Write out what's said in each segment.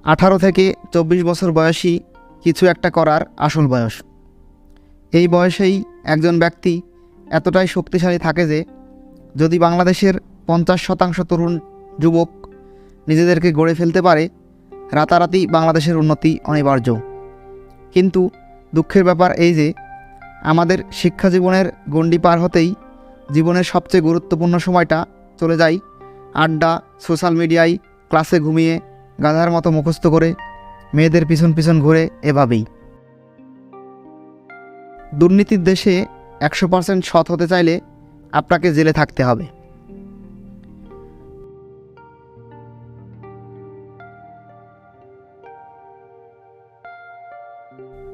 18 থেকে 24 বছর বয়সী কিছু একটা করার আসল বয়স। এই বয়সেই একজন ব্যক্তি এতটাই শক্তিশালী থাকে যে যদি বাংলাদেশের 50% তরুণ যুবক নিজেদেরকে গড়ে ফেলতে পারে, রাতারাতি বাংলাদেশের উন্নতি অনিবার্য। কিন্তু দুঃখের ব্যাপার এই যে আমাদের শিক্ষা জীবনের গণ্ডি পার হতেই জীবনের সবচেয়ে গুরুত্বপূর্ণ সময়টা চলে যায় আড্ডা, সোশ্যাল মিডিয়ায়, ক্লাসে ঘুমিয়ে, গাধার মতো মুখস্থ করে, মেয়েদের পিছন পিছন ঘুরে, এভাবেই। দুর্নীতির দেশে 100% সৎ হতে চাইলে আপনাকে জেলে থাকতে হবে।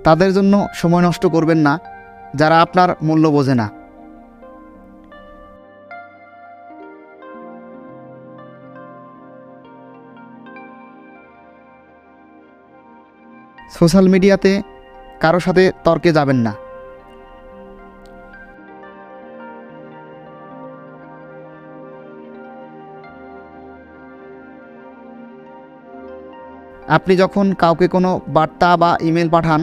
তাদের জন্য সময় নষ্ট করবেন না যারা আপনার মূল্য বোঝে না। সোশ্যাল মিডিয়াতে কারো সাথে তর্কে যাবেন না। আপনি যখন কাউকে কোনো বার্তা বা ইমেল পাঠান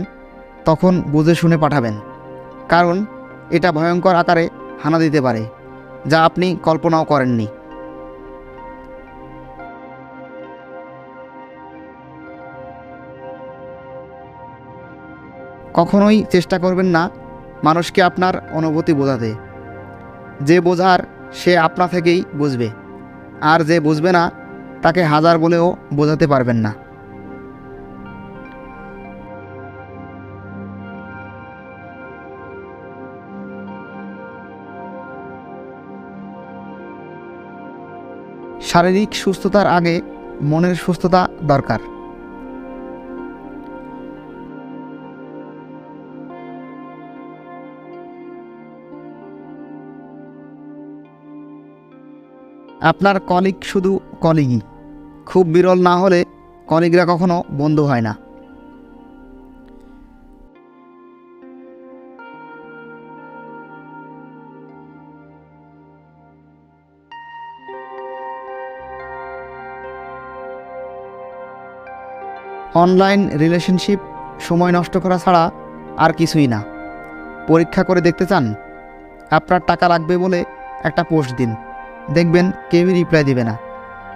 তখন বুঝে শুনে পাঠাবেন, কারণ এটা ভয়ঙ্কর আকারে হানা দিতে পারে যা আপনি কল্পনাও করেননি। কখনোই চেষ্টা করবেন না মানুষকে আপনার অনুভূতি বোঝাতে। যে বোঝার সে আপনা থেকেই বুঝবে, আর যে বুঝবে না তাকে হাজার বলেও বোঝাতে পারবেন না। শারীরিক সুস্থতার আগে মনের সুস্থতা দরকার। আপনার কলিগ শুধু কলিগই, খুব বিরল না হলে কলিগরা কখনো বন্ধু হয় না। অনলাইন রিলেশনশিপ সময় নষ্ট করা ছাড়া আর কিছুই না। পরীক্ষা করে দেখতে চান? আপনার টাকা লাগবে বলে একটা পোস্ট দিন, দেখবেন কেউই রিপ্লাই দিবে না।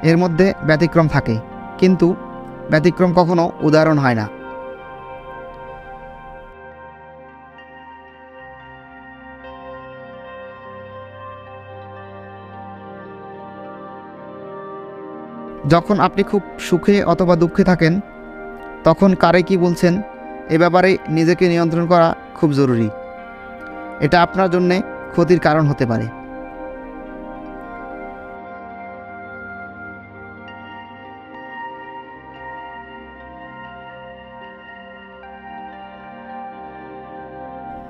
এর মধ্যে ব্যতিক্রম থাকে, কিন্তু ব্যতিক্রম কখনো উদাহরণ হয় না। যখন আপনি খুব সুখে অথবা দুঃখে থাকেন তখন কারে কি বলছেন এ ব্যাপারে নিজেকে নিয়ন্ত্রণ করা খুব জরুরি। এটা আপনার জন্যে ক্ষতির কারণ হতে পারে।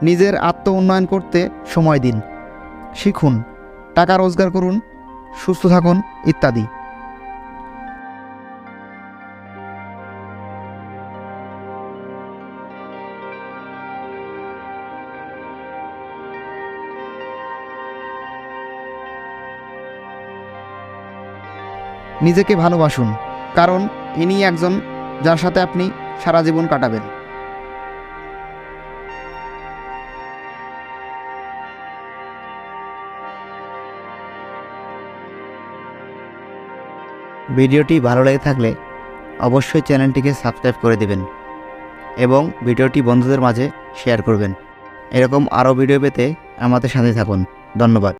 নিজের আত্ম উন্নয়ন করতে সময় দিন, শিখুন, টাকা রোজগার করুন, সুস্থ থাকুন ইত্যাদি। নিজেকে ভালোবাসুন, কারণ ইনি একজন যার সাথে আপনি সারা জীবন কাটাবেন। ভিডিওটি ভালো লেগে থাকলে অবশ্যই চ্যানেলটিকে সাবস্ক্রাইব করে দেবেন এবং ভিডিওটি বন্ধুদের মাঝে শেয়ার করবেন। এরকম আরও ভিডিও পেতে আমাদের সাথে থাকুন। ধন্যবাদ।